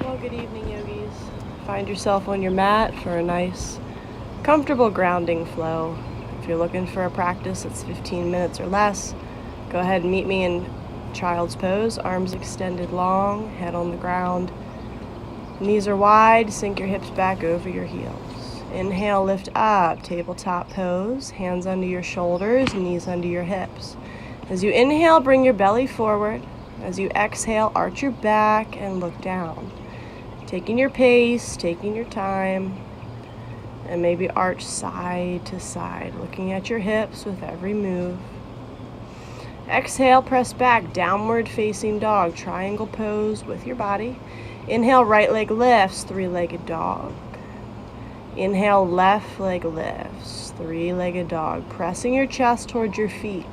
Well, good evening, yogis. Find yourself on your mat for a nice, comfortable grounding flow. If you're looking for a practice that's 15 minutes or less, go ahead and meet me in child's pose, arms extended long, head on the ground. Knees are wide, sink your hips back over your heels. Inhale, lift up, tabletop pose, hands under your shoulders, knees under your hips. As you inhale, bring your belly forward. As you exhale, arch your back and look down. Taking your pace, taking your time, and maybe arch side to side, looking at your hips with every move. Exhale, press back, downward facing dog, triangle pose with your body. Inhale, right leg lifts, three-legged dog. Inhale, left leg lifts, three-legged dog, pressing your chest towards your feet.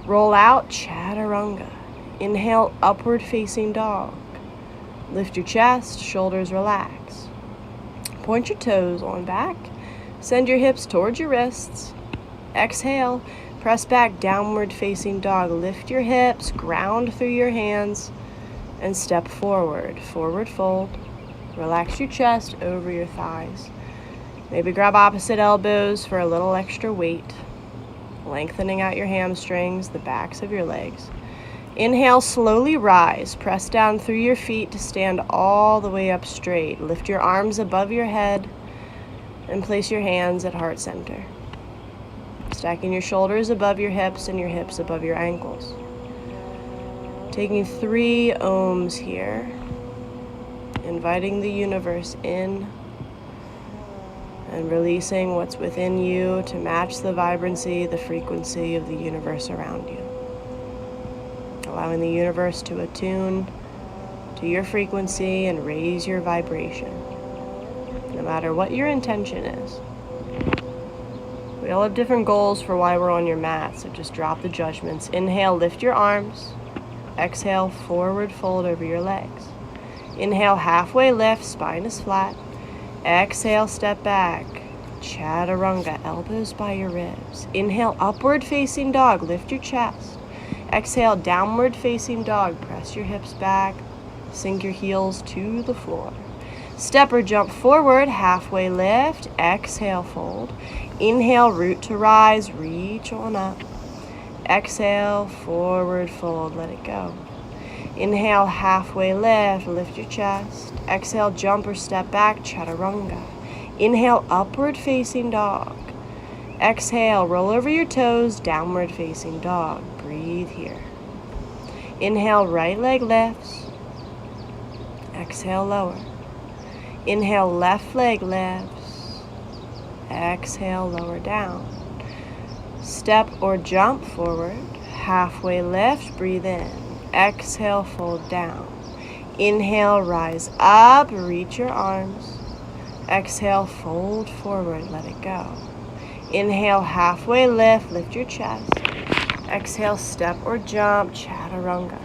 Roll out, chaturanga. Inhale, upward facing dog. Lift your chest, shoulders relax. Point your toes on back. Send your hips towards your wrists. Exhale, press back, downward facing dog. Lift your hips, ground through your hands, and step forward. Forward fold. Relax your chest over your thighs. Maybe grab opposite elbows for a little extra weight. Lengthening out your hamstrings, the backs of your legs. Inhale, slowly rise. Press down through your feet to stand all the way up straight. Lift your arms above your head and place your hands at heart center. Stacking your shoulders above your hips and your hips above your ankles. Taking 3 ohms here. Inviting the universe in and releasing what's within you to match the vibrancy, the frequency of the universe around you. Allowing the universe to attune to your frequency and raise your vibration, no matter what your intention is. We all have different goals for why we're on your mat, so just drop the judgments. Inhale, lift your arms. Exhale, forward fold over your legs. Inhale, halfway lift, spine is flat. Exhale, step back, chaturanga, elbows by your ribs. Inhale, upward facing dog, lift your chest. Exhale, downward facing dog, press your hips back, sink your heels to the floor. Step or jump forward, halfway lift, exhale, fold. Inhale, root to rise, reach on up. Exhale, forward fold, let it go. Inhale, halfway lift, lift your chest. Exhale, jump or step back, chaturanga. Inhale, upward facing dog. Exhale, roll over your toes, downward facing dog. Breathe here. Inhale, right leg lifts. Exhale, lower. Inhale, left leg lifts. Exhale, lower down. Step or jump forward. Halfway lift, breathe in. Exhale, fold down. Inhale, rise up, reach your arms. Exhale, fold forward, let it go. Inhale, halfway lift, lift your chest. Exhale, step or jump, chaturanga.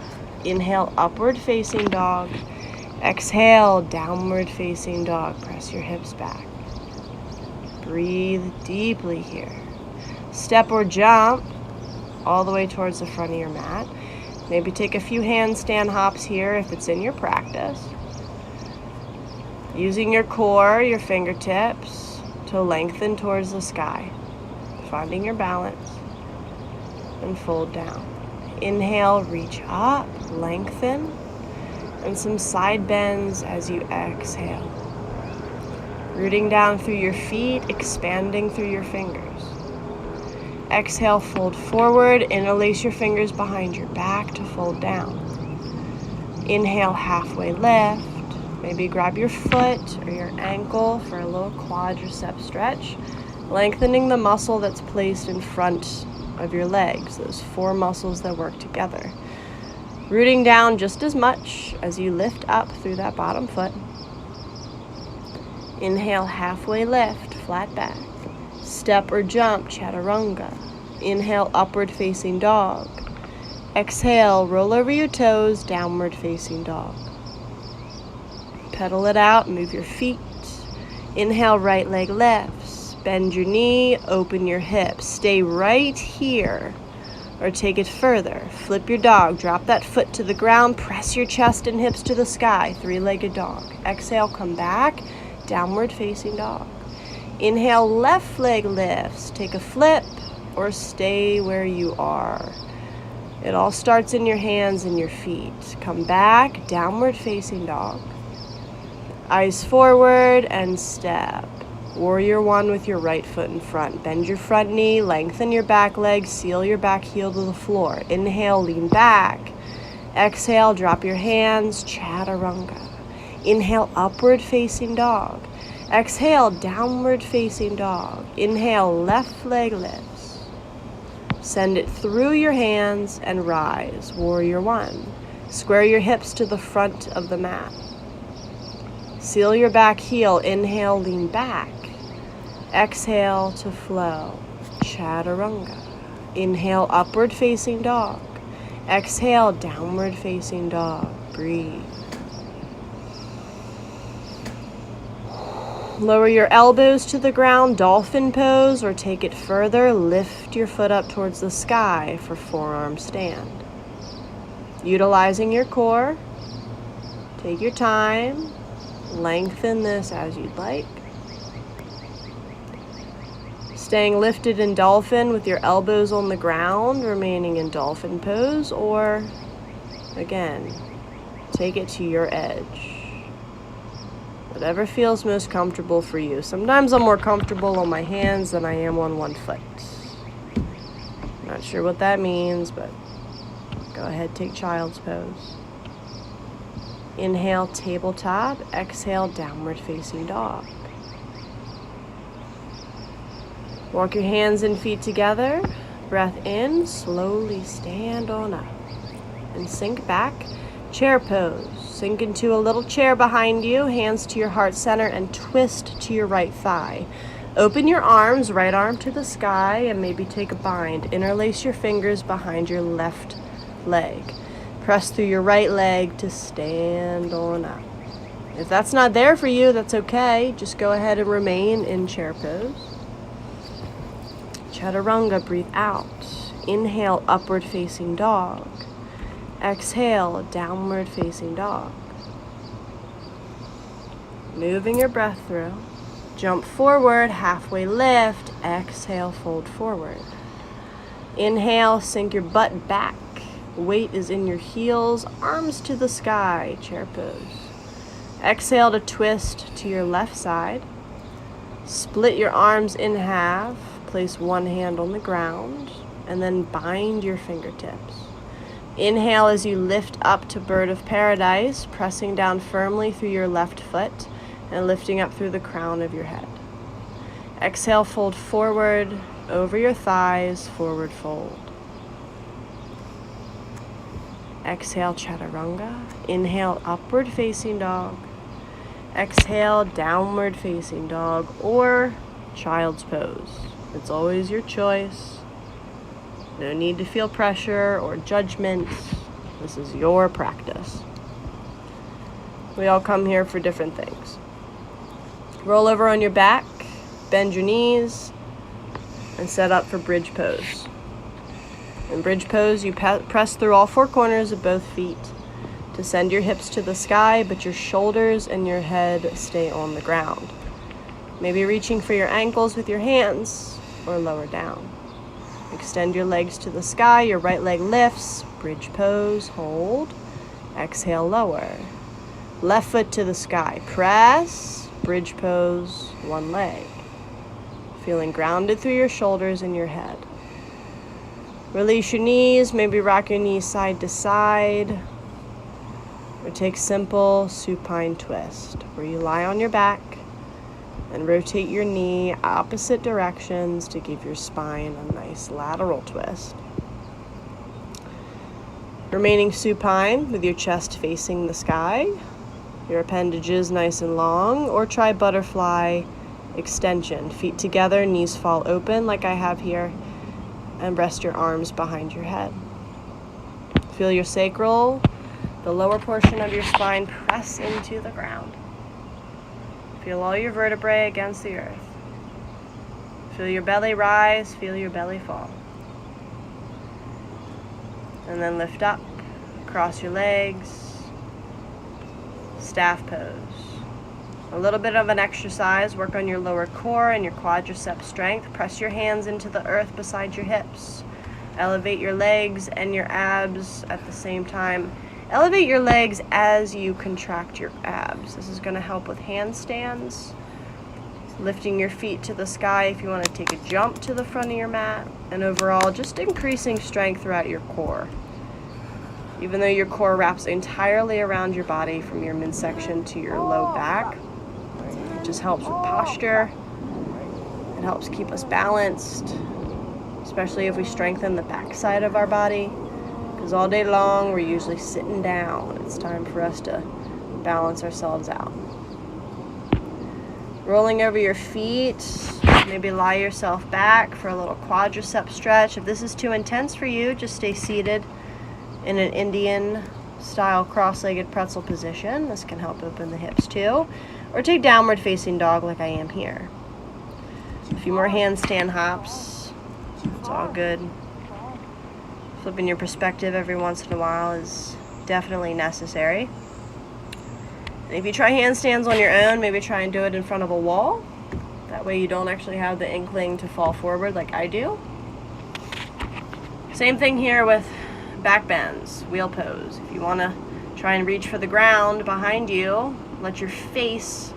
Inhale, upward facing dog. Exhale, downward facing dog. Press your hips back. Breathe deeply here. Step or jump all the way towards the front of your mat. Maybe take a few handstand hops here if it's in your practice. Using your core, your fingertips, to lengthen towards the sky. Finding your balance. And fold down. Inhale, reach up, lengthen, and some side bends as you exhale. Rooting down through your feet, expanding through your fingers. Exhale, fold forward, interlace your fingers behind your back to fold down. Inhale, halfway lift. Maybe grab your foot or your ankle for a little quadricep stretch, lengthening the muscle that's placed in front of your legs, those 4 muscles that work together. Rooting down just as much as you lift up through that bottom foot. Inhale, halfway lift, flat back. Step or jump, chaturanga. Inhale, upward facing dog. Exhale, roll over your toes, downward facing dog. Pedal it out, move your feet. Inhale, right leg lifts. Bend your knee, open your hips. Stay right here Or take it further. Flip your dog. Drop that foot to the ground. Press your chest and hips to the sky. Three-legged dog. Exhale, come back. Downward facing dog. Inhale, left leg lifts. Take a flip or stay where you are. It all starts in your hands and your feet. Come back, downward facing dog. Eyes forward and step. Warrior one with your right foot in front. Bend your front knee, lengthen your back leg, seal your back heel to the floor. Inhale, lean back. Exhale, drop your hands, chaturanga. Inhale, upward facing dog. Exhale, downward facing dog. Inhale, left leg lifts. Send it through your hands and rise. Warrior one. Square your hips to the front of the mat. Seal your back heel. Inhale, lean back. Exhale to flow. Chaturanga. Inhale, upward facing dog. Exhale, downward facing dog. Breathe. Lower your elbows to the ground, dolphin pose, or take it further. Lift your foot up towards the sky for forearm stand. Utilizing your core, take your time, lengthen this as you'd like. Staying lifted in dolphin with your elbows on the ground, remaining in dolphin pose, or again, take it to your edge. Whatever feels most comfortable for you. Sometimes I'm more comfortable on my hands than I am on one foot. Not sure what that means, but go ahead, take child's pose. Inhale, tabletop. Exhale, downward facing dog. Walk your hands and feet together. Breath in, slowly stand on up. And sink back. Chair pose. Sink into a little chair behind you, hands to your heart center, and twist to your right thigh. Open your arms, right arm to the sky, and maybe take a bind. Interlace your fingers behind your left leg. Press through your right leg to stand on up. If that's not there for you, that's okay. Just go ahead and remain in chair pose. Chaturanga, breathe out. Inhale, upward facing dog. Exhale, downward facing dog. Moving your breath through. Jump forward, halfway lift. Exhale, fold forward. Inhale, sink your butt back. Weight is in your heels, arms to the sky, chair pose. Exhale to twist to your left side. Split your arms in half. Place one hand on the ground, and then bind your fingertips. Inhale as you lift up to bird of paradise, pressing down firmly through your left foot and lifting up through the crown of your head. Exhale, fold forward over your thighs, forward fold. Exhale, chaturanga. Inhale, upward facing dog. Exhale, downward facing dog or child's pose. It's always your choice. No need to feel pressure or judgment. This is your practice. We all come here for different things. Roll over on your back, bend your knees, and set up for bridge pose. In bridge pose, you press through all four corners of both feet to send your hips to the sky, but your shoulders and your head stay on the ground. Maybe reaching for your ankles with your hands or lower down. Extend your legs to the sky, your right leg lifts, bridge pose, hold, exhale, lower. Left foot to the sky, press, bridge pose, one leg. Feeling grounded through your shoulders and your head. Release your knees, maybe rock your knees side to side, or take simple supine twist, where you lie on your back and rotate your knee opposite directions to give your spine a nice lateral twist. Remaining supine with your chest facing the sky, your appendages nice and long, or try butterfly extension. Feet together, knees fall open like I have here, and rest your arms behind your head. Feel your sacral, the lower portion of your spine, press into the ground. Feel all your vertebrae against the earth. Feel your belly rise, feel your belly fall. And then lift up, cross your legs, staff pose. A little bit of an exercise, work on your lower core and your quadricep strength. Press your hands into the earth beside your hips. Elevate your legs and your abs at the same time. Elevate your legs as you contract your abs. This is going to help with handstands. Lifting your feet to the sky if you want to take a jump to the front of your mat. And overall, just increasing strength throughout your core. Even though your core wraps entirely around your body from your midsection to your low back, it just helps with posture. It helps keep us balanced, especially if we strengthen the back side of our body. Because all day long, we're usually sitting down. It's time for us to balance ourselves out. Rolling over your feet, maybe lie yourself back for a little quadricep stretch. If this is too intense for you, just stay seated in an Indian style cross-legged pretzel position. This can help open the hips too. Or take downward facing dog like I am here. A few more handstand hops. It's all good. Flipping your perspective every once in a while is definitely necessary. And if you try handstands on your own, maybe try and do it in front of a wall. That way you don't actually have the inkling to fall forward like I do. Same thing here with back bends, wheel pose. If you want to try and reach for the ground behind you, let your face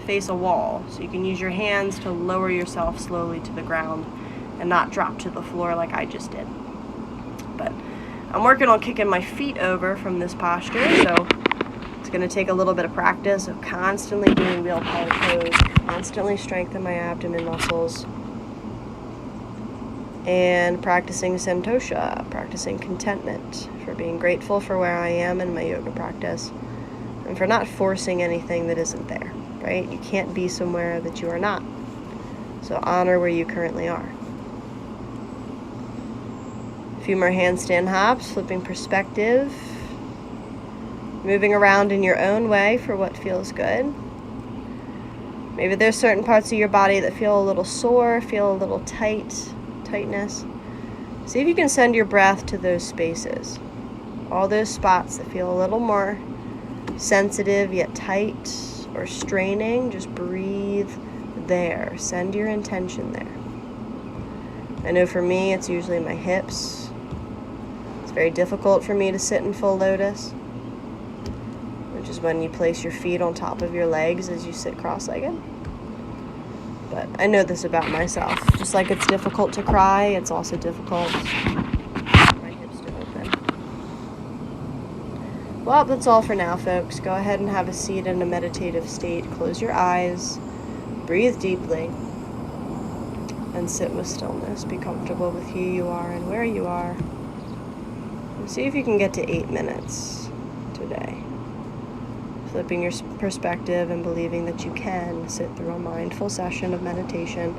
a wall. So you can use your hands to lower yourself slowly to the ground and not drop to the floor like I just did. But I'm working on kicking my feet over from this posture, so it's going to take a little bit of practice of constantly doing wheel pose, constantly strengthen my abdomen muscles, and practicing santosha, practicing contentment, for being grateful for where I am in my yoga practice, and for not forcing anything that isn't there, right? You can't be somewhere that you are not. So honor where you currently are. A few more handstand hops, flipping perspective, moving around in your own way for what feels good. Maybe there's certain parts of your body that feel a little sore, feel a little tightness. See if you can send your breath to those spaces. All those spots that feel a little more sensitive yet tight or straining, just breathe there. Send your intention there. I know for me, it's usually my hips. It's very difficult for me to sit in full lotus, which is when you place your feet on top of your legs as you sit cross-legged. But I know this about myself. Just like it's difficult to cry, it's also difficult for my hips to open. Well, that's all for now, folks. Go ahead and have a seat in a meditative state. Close your eyes, breathe deeply, and sit with stillness. Be comfortable with who you are and where you are. And see if you can get to 8 minutes today. Flipping your perspective and believing that you can sit through a mindful session of meditation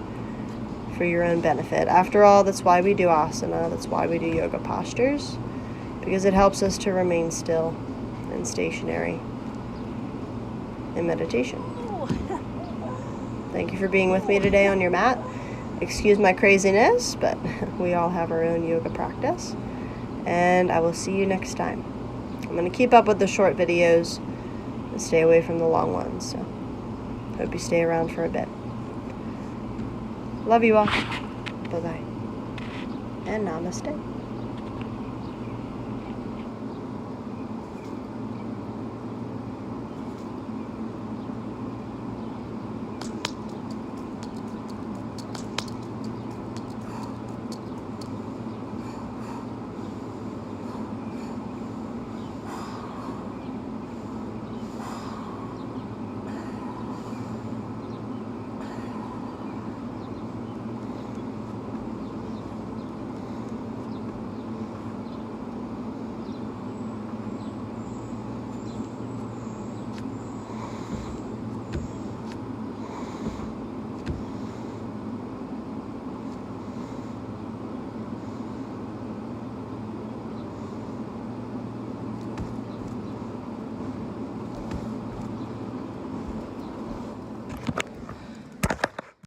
for your own benefit. After all, that's why we do asana. That's why we do yoga postures, because it helps us to remain still and stationary in meditation. Thank you for being with me today on your mat. Excuse my craziness, but we all have our own yoga practice. And I will see you next time. I'm going to keep up with the short videos and stay away from the long ones. So hope you stay around for a bit. Love you all. Bye-bye. And namaste.